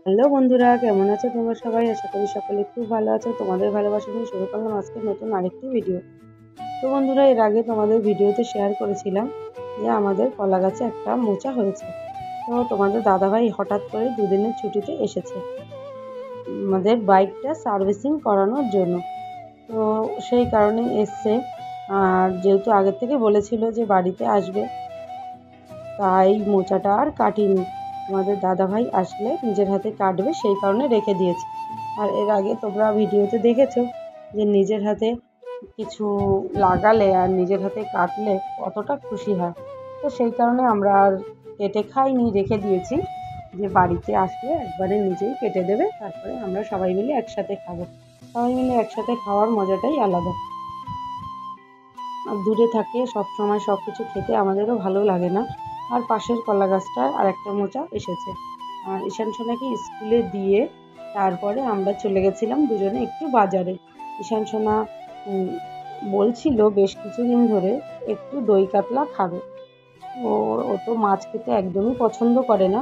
Hello বন্ধুরা, কেমন আছো তোমরা সবাই? আশা করি সকলে খুব ভালো আছো। তোমাদের ভালোবাসা নিয়ে শুরু করলাম আজকে নতুন আরেকটি ভিডিও। তো বন্ধুরা, এর আগে তোমাদের ভিডিওতে শেয়ার করেছিলাম যে আমাদের কলা গাছে একটা মোচা হয়েছে। তো তোমাদের দাদাভাই হঠাৎ করে দুদিনের ছুটিতে এসেছে আমাদের বাইকটা সার্ভিসিং করানোর জন্য। তো সেই কারণে এসছে। আর যেহেতু আগের থেকে বলেছিল যে বাড়িতে আসবে, তাই মোচাটা আর কাটিনি। তোমাদের দাদাভাই আসলে নিজের হাতে কাটবে, সেই কারণে রেখে দিয়েছি। আর এর আগে তোমরা ভিডিওতে দেখেছো যে নিজের হাতে কিছু লাগালে আর নিজের হাতে কাটলে কতটা খুশি হয়। তো সেই কারণে আমরা আর কেটে খাইনি, রেখে দিয়েছি যে বাড়িতে আসলে একবারে নিজেই কেটে দেবে, তারপরে আমরা সবাই মিলে একসাথে খাবো। সবাই মিলে একসাথে খাওয়ার মজাটাই আলাদা। আর দূরে থাকে সব সময় সব কিছু খেতে আমাদেরও ভালো লাগে না। আর পাশের কলা গাছটার আর একটা মোচা এসেছে। আর ঈশান সোনাকে স্কুলে দিয়ে তারপরে আমরা চলে গেছিলাম দুজনে একটু বাজারে। ঈশান সোনা বলছিল বেশ কিছুদিন ধরে একটু দই কাতলা খাবে। ও ও তো মাছ খেতে একদমই পছন্দ করে না।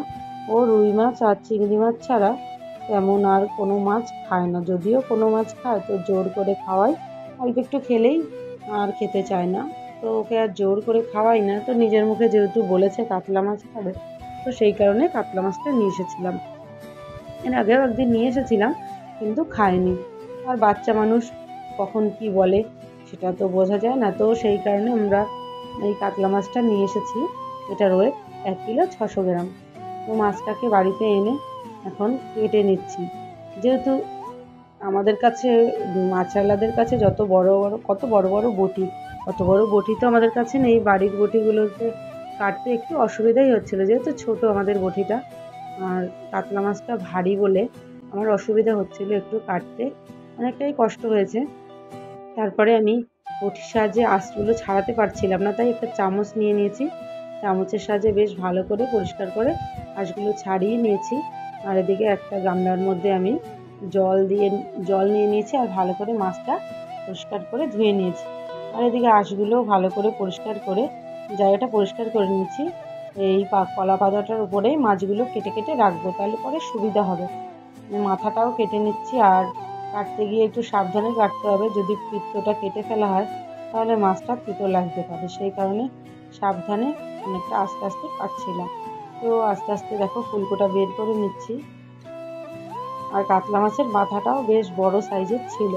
ও রুই মাছ আর চিংড়ি মাছ ছাড়া তেমন আর কোনো মাছ খায় না। যদিও কোনো মাছ খায় তো জোর করে খাওয়াই, অল্প একটু খেলেই আর খেতে চায় না। তো ওকে আর জোর করে খাওয়াই না। তো নিজের মুখে যেহেতু বলেছে কাতলা মাছ খাবে, তো সেই কারণে কাতলা মাছটা নিয়ে এসেছিলাম। এর আগেও একদিন নিয়ে এসেছিলাম, কিন্তু খায়নি। আর বাচ্চা মানুষ কখন কি বলে সেটা তো বোঝা যায় না। তো সেই কারণে আমরা এই কাতলা মাছটা নিয়ে এসেছি। এটার ওয়েট 1 কিলো 600 গ্রাম। তো মাছটাকে বাড়িতে এনে এখন কেটে নিচ্ছি। যেহেতু আমাদের কাছে মাছওয়ালাদের কাছে যত বড় বড় কত বড় বড় বটি, অত বড় বটি তো আমাদের কাছে নেই। বাড়ির বটিগুলোতে কাটতে একটু অসুবিধাই হচ্ছিলো, যেহেতু ছোট আমাদের বটিটা। আর কাতলা মাছটা ভারী বলে আমার অসুবিধা হচ্ছিল একটু কাটতে, অনেকটাই কষ্ট হয়েছে। তারপরে আমি বটির সাহায্যে আঁশগুলো ছাড়াতে পারছিলাম না, তাই একটা চামচ নিয়ে নিয়েছি। চামচের সাহায্যে বেশ ভালো করে পরিষ্কার করে আঁশগুলো ছাড়িয়ে নিয়েছি। আর এদিকে একটা গামলার মধ্যে আমি জল নিয়ে নিয়েছি আর ভালো করে মাছটা পরিষ্কার করে ধুয়ে নিয়েছি। আর এদিকে আঁশগুলোও ভালো করে পরিষ্কার করে জায়গাটা পরিষ্কার করে নিয়েছি। এই কলা পাতাটার উপরেই মাছগুলো কেটে কেটে রাখবো, তাহলে পরে সুবিধা হবে। মাথাটাও কেটে নিচ্ছি। আর কাটতে গিয়ে একটু সাবধানে কাটতে হবে, যদি পিত্তটা কেটে ফেলা হয় তাহলে মাছটা তিতো লাগতে পারে। সেই কারণে সাবধানে অনেকটা আস্তে আস্তে কাটছিলাম। তো আস্তে আস্তে দেখো ফুলকোটা বের করে নিচ্ছি। আর কাতলা মাছের মাথাটাও বেশ বড় সাইজের ছিল,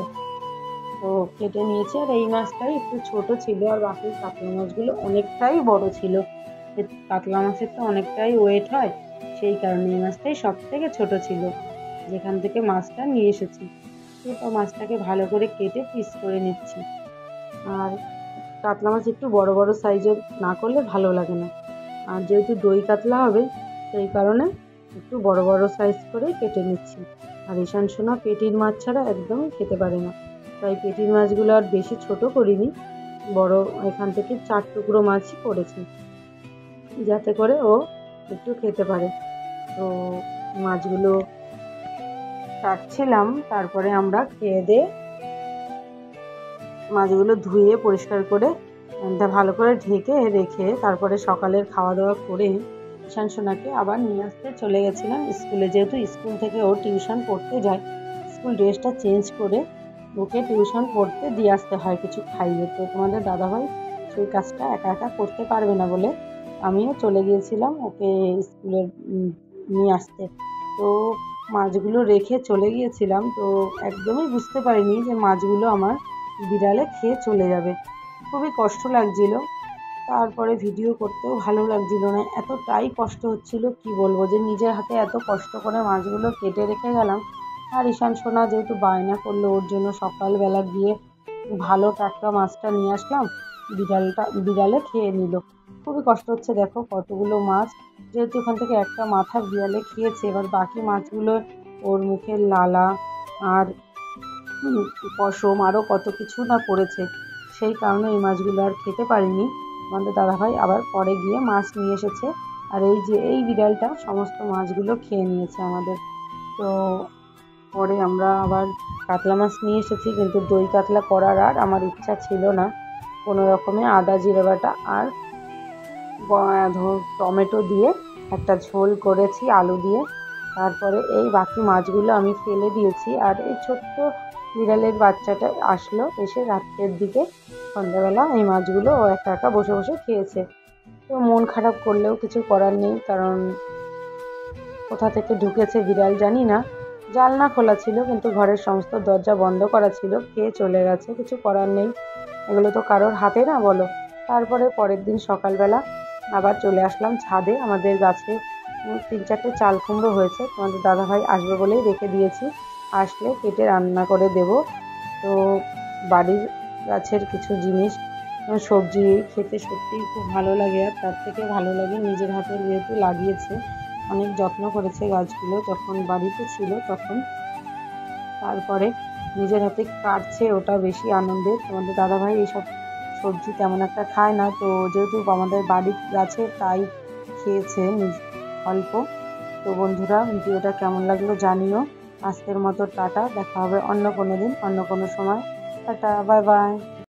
তো কেটে নিয়েছি। আর এই মাছটাই একটু ছোট ছিল, আর বাকি কাতলা মাছগুলো অনেকটাই বড় ছিল। কাতলা মাছের তো অনেকটাই ওয়েট হয়, সেই কারণে এই মাছটাই সব থেকে ছোট ছিল যেখান থেকে মাছটা নিয়ে এসেছি। তো মাছটাকে ভালো করে কেটে পিস করে নিচ্ছি। আর কাতলা মাছ একটু বড় বড় সাইজের না করলে ভালো লাগে না। আর যেহেতু দই কাতলা হবে, সেই কারণে একটু বড় বড় সাইজ করে কেটে নিচ্ছি। আর ঈশান সোনা পেটির মাছ ছাড়া একদমই খেতে পারে না, তাই পেটির মাছগুলো আর বেশি ছোট করিনি, বড় এখান থেকে 4 টুকরো মাছই করেছি, যাতে করে ও একটু খেতে পারে। তো মাছগুলো কাটছিলাম, তারপরে আমরা খেয়ে দিয়ে মাছগুলো ধুয়ে পরিষ্কার করে ভালো করে ঢেকে রেখে তারপরে সকালের খাওয়া দাওয়া করে ঈশান সোনাকে আবার নিয়ে আসতে চলে গেছিলাম স্কুলে। যেহেতু স্কুল থেকে ও টিউশন পড়তে যায়, স্কুল ড্রেসটা চেঞ্জ করে ওকে টিউশন পড়তে দিয়ে আসতে হয় কিছু খাইয়ে। তো তোমাদের দাদাভাই সেই কাজটা একা একা করতে পারবে না বলে আমিও চলে গিয়েছিলাম ওকে স্কুলে নিয়ে আসতে। তো মাছগুলো রেখে চলে গিয়েছিলাম, তো একদমই বুঝতে পারিনি যে মাছগুলো আমার বিড়ালে খেয়ে চলে যাবে। খুবই কষ্ট লাগছিল। তারপরে ভিডিও করতেও ভালো লাগছিল না, এতটাই কষ্ট হচ্ছিল কি বলবো, যে নিজের হাতে এত কষ্ট করে মাছগুলো কেটে রেখে গেলাম। আর ঈশান সোনা যেহেতু বায়না করলো, ওর জন্য সকালবেলা গিয়ে ভালো টাটকা মাছটা নিয়ে আসলাম, বিড়ালে খেয়ে নিল। খুবই কষ্ট হচ্ছে, দেখো কতগুলো মাছ। যেহেতু ওখান থেকে একটা মাথা বিড়ালে খেয়েছে, এবার বাকি মাছগুলো ওর মুখের লালা আর পশম আরও কত কিছু না পড়েছে, সেই কারণে এই মাছগুলো আর খেতে পারিনি। আমাদের দাদাভাই আবার পরে গিয়ে মাছ নিয়ে এসেছে। আর এই যে এই বিড়ালটা সমস্ত মাছগুলো খেয়ে নিয়েছে আমাদের। তো পরে আমরা আবার কাতলা মাছ নিয়ে এসেছি, কিন্তু দই কাতলা করার আর আমার ইচ্ছা ছিল না। কোনো রকমে আদা জিরে বাটা আর টমেটো দিয়ে একটা ঝোল করেছি আলু দিয়ে, তারপরে এই বাকি মাছগুলো আমি ফেলে দিয়েছি। আর এই ছোট্ট বিড়ালের বাচ্চাটা আসলো, এসে রাত্রের দিকে সন্ধ্যাবেলা এই মাছগুলো ও একা একা বসে বসে খেয়েছে। তো মন খারাপ করলেও কিছু করার নেই, কারণ কোথা থেকে ঢুকেছে বিড়াল জানি না। জানলা খোলা ছিল কিন্তু ঘরের সমস্ত দরজা বন্ধ করা ছিল, খেয়ে চলে গেছে, কিছু করার নেই, এগুলো তো কারোর হাতে না বলো। তারপরে পরের দিন সকালবেলা আবার চলে আসলাম ছাদে। আমাদের গাছে 3-4টে চাল কুমড়ো হয়েছে, তোমাদের দাদাভাই আসবে বলেই রেখে দিয়েছি, আসলে কেটে রান্না করে দেব। তো বাড়ির গাছের কিছু জিনিস সবজি খেতে সত্যিই খুব ভালো লাগে, আর তার থেকে ভালো লাগে নিজের হাতে যেহেতু লাগিয়েছে, অনেক যত্ন করেছে গাছগুলো যখন বাড়িতে ছিল তখন। তারপরে নিজের হাতে কাটছে, ওটা বেশি আনন্দের। তোমাদের দাদাভাই এইসব সবজি তেমন একটা খায় না, তো যেহেতু আমাদের বাড়ির গাছে তাই খেয়েছে অল্প। তো বন্ধুরা, ভিডিওটা কেমন লাগলো জানিও। আজকের মতো টাটা, দেখা হবে অন্য কোনো দিন অন্য কোনো সময়। Tata, bye bye.